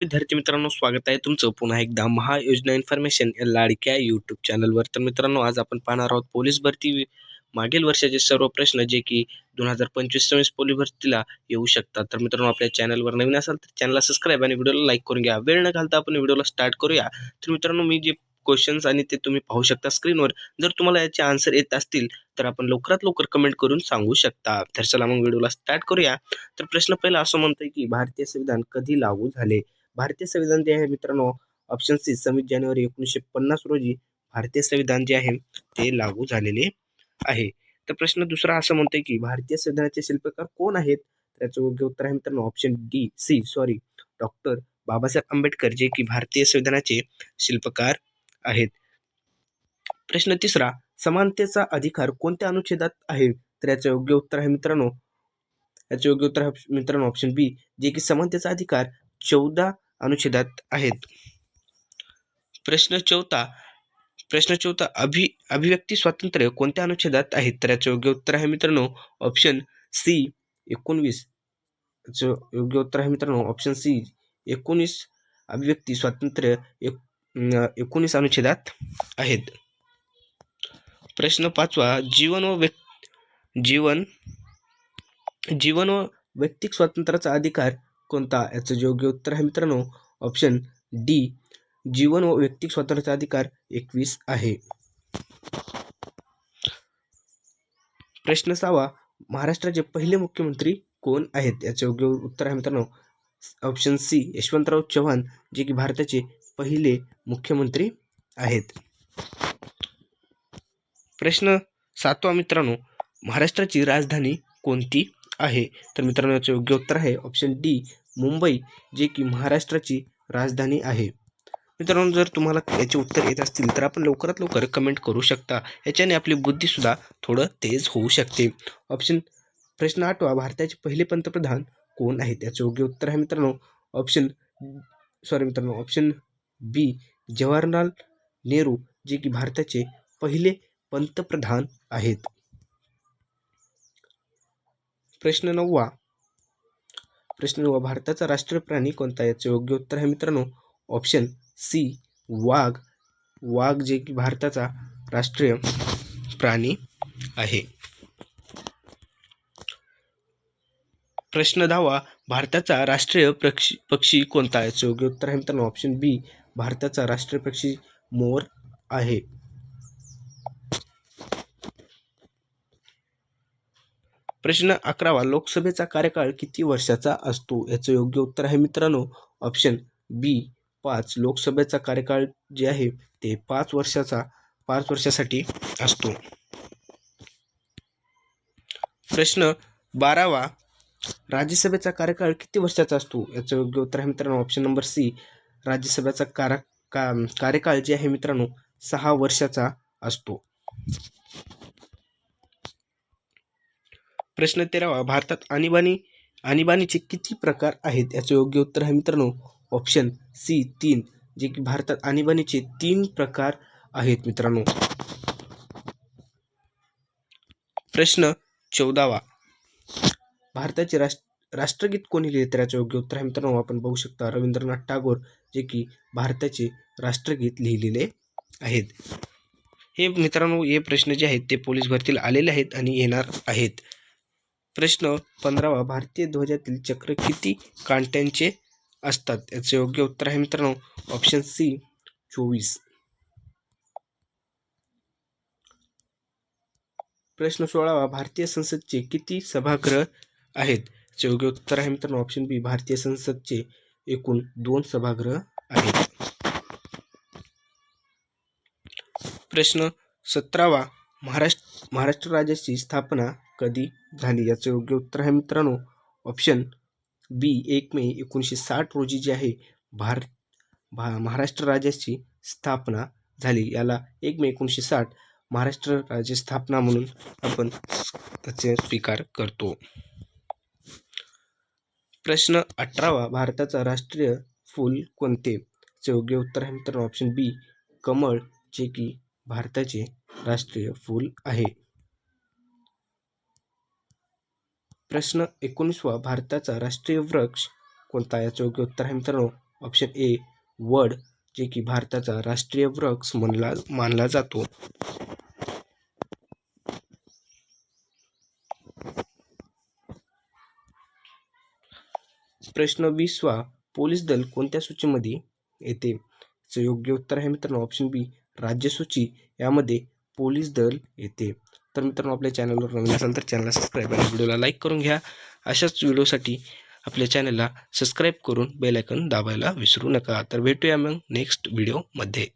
विद्यार्थी मित्रांनो, स्वागत आहे तुमचं पुन्हा एकदा महायोजना इन्फॉर्मेशन या लाडक्या यूट्यूब चॅनलवर. तर मित्रांनो, आज आपण पाहणार आहोत पोलीस भरती मागील वर्षाचे सर्व प्रश्न जे की 2025-26 पोलीस भरतीला येऊ शकतात. तर मित्रांनो, आपल्या चॅनलवर नवीन असाल तर चॅनलला सबस्क्राईब आणि व्हिडिओला लाईक करून घ्या. वेळ न घालता आपण व्हिडिओला स्टार्ट करूया. तर मित्रांनो, मी जे क्वेश्चन्स आणि ते तुम्ही पाहू शकता स्क्रीनवर. जर तुम्हाला याचे आन्सर येत असतील तर आपण लवकरात लवकर कमेंट करून सांगू शकता. तर चला मग व्हिडिओला स्टार्ट करूया. तर प्रश्न पहिला असं म्हणतोय की भारतीय संविधान कधी लागू झाले? भारतीय संविधान जे आहे मित्रांनो, ऑप्शन सी 26 जानेवारी 1950 रोजी भारतीय संविधान जे आहे ते लागू झालेले आहे. तर प्रश्न दुसरा असं म्हणतोय की भारतीय संविधानाचे शिल्पकार कोण आहेत? त्याचं योग्य उत्तर आहे मित्रांनो ऑप्शन डॉक्टर बाबासाहेब आंबेडकर जे की भारतीय संविधानाचे शिल्पकार आहेत. प्रश्न तिसरा, समानतेचा अधिकार कोणत्या अनुच्छेदात आहे? तर याचं योग्य उत्तर आहे मित्रांनो ऑप्शन बी, जे की समानतेचा अधिकार 14 अनुच्छेदात आहेत. प्रश्न चौथा अभिव्यक्ती स्वातंत्र्य कोणत्या अनुच्छेदात आहेत? तर याचं योग्य उत्तर आहे मित्रांनो ऑप्शन सी 19. योग्य उत्तर आहे मित्रांनो ऑप्शन सी 19. अभिव्यक्ती स्वातंत्र्य 19 अनुच्छेदात आहेत. प्रश्न पाचवा, जीवन व व्यक्तिक स्वातंत्र्याचा अधिकार कोणता? याचं योग्य उत्तर आहे मित्रांनो ऑप्शन डी, जीवन व व्यक्तिक स्वातंत्र्याचा अधिकार 21 आहे. प्रश्न 6वा, महाराष्ट्राचे पहिले मुख्यमंत्री कोण आहेत? याचे योग्य उत्तर आहे मित्रांनो ऑप्शन सी, यशवंतराव चव्हाण जे की भारताचे पहिले मुख्यमंत्री आहेत. प्रश्न 7वा मित्रांनो, महाराष्ट्राची राजधानी कोणती आहे? तर मित्रांनो याचं योग्य उत्तर आहे ऑप्शन डी, मुंबई जे की महाराष्ट्राची राजधानी आहे. मित्रांनो, जर तुम्हाला याचे उत्तर येत असतील तर आपण लवकरात लवकर कमेंट करू शकता. याच्याने आपली बुद्धीसुद्धा थोडं तेज होऊ शकते. प्रश्न 8वा, भारताचे पहिले पंतप्रधान कोण आहेत? याचं योग्य उत्तर आहे मित्रांनो ऑप्शन बी, जवाहरलाल नेहरू जे की भारताचे पहिले पंतप्रधान आहेत. प्रश्न 9वा, भारताचा राष्ट्रीय प्राणी कोणता? याचं योग्य उत्तर आहे मित्रांनो ऑप्शन सी, वाघ जे की भारताचा राष्ट्रीय प्राणी आहे. प्रश्न 10वा, भारताचा राष्ट्रीय पक्षी कोणता? याचं योग्य उत्तर आहे मित्रांनो ऑप्शन बी, भारताचा राष्ट्रीय पक्षी मोर आहे. प्रश्न 11वा, लोकसभेचा कार्यकाळ किती वर्षाचा असतो? याचं योग्य उत्तर आहे मित्रांनो ऑप्शन बी, 5. लोकसभेचा कार्यकाळ जे आहे ते 5 वर्षासाठी असतो. प्रश्न 12वा, राज्यसभेचा कार्यकाळ किती वर्षाचा असतो? याचं योग्य उत्तर आहे मित्रांनो ऑप्शन नंबर सी, राज्यसभेचा कार्यकाळ जे आहे मित्रांनो 6 वर्षाचा असतो. प्रश्न 13वा, भारतात आणीबाणीचे किती प्रकार आहेत? याचं योग्य उत्तर आहे मित्रांनो ऑप्शन सी, 3. जे की भारतात आणीबाणीचे 3 प्रकार आहेत मित्रांनो. प्रश्न 14वा, भारताचे राष्ट्रगीत कोणी लिहिले? तर याचं योग्य उत्तर आहे मित्रांनो आपण बघू शकता रवींद्रनाथ टागोर जे की भारताचे राष्ट्रगीत लिहिलेले आहेत. हे मित्रांनो हे प्रश्न जे आहेत ते पोलीस भरतीला आलेले आहेत आणि येणार आहेत. प्रश्न 15वा, भारतीय ध्वजातील चक्र किती कांट्यांचे असतात? याचे योग्य उत्तर आहे मित्रांनो ऑप्शन सी, 24. प्रश्न 16वा, भारतीय संसदचे किती सभागृह आहेत? याचे योग्य उत्तर आहे मित्रांनो ऑप्शन बी, भारतीय संसदचे एकूण 2 सभागृह आहेत. प्रश्न 17वा, महाराष्ट्र राज्याची स्थापना कधी झाली? याचं योग्य उत्तर आहे मित्रांनो ऑप्शन बी, 1 मे 1960 रोजी जे आहे महाराष्ट्र राज्याची स्थापना झाली. याला 1 मे 1960 महाराष्ट्र राज्य स्थापना म्हणून आपण त्याचे स्वीकार करतो. प्रश्न 18वा, भारताचा राष्ट्रीय फूल कोणते? याचे योग्य उत्तर आहे मित्रांनो ऑप्शन बी, कमळ जे की भारताचे राष्ट्रीय फूल आहे. प्रश्न 19वा, भारताचा राष्ट्रीय वृक्ष कोणता? याचे योग्य उत्तर आहे मित्रांनो ऑप्शन ए वड, जे की भारताचा राष्ट्रीय वृक्ष मानला जातो. प्रश्न 20वा, पोलीस दल कोणत्या सूचीमध्ये येते? योग्य उत्तर आहे मित्रांनो ऑप्शन बी राज्य सूची यामध्ये पोलीस दल येते. तर मित्रांनो आपल्या चॅनलवर नवीन असाल तर चॅनलला सबस्क्राईब आणि व्हिडिओला लाईक करून घ्या. अशाच व्हिडिओसाठी आपल्या चॅनलला सबस्क्राईब करून बेल आयकॉन दाबायला विसरू नका. तर भेटूया मग नेक्स्ट व्हिडिओमध्ये.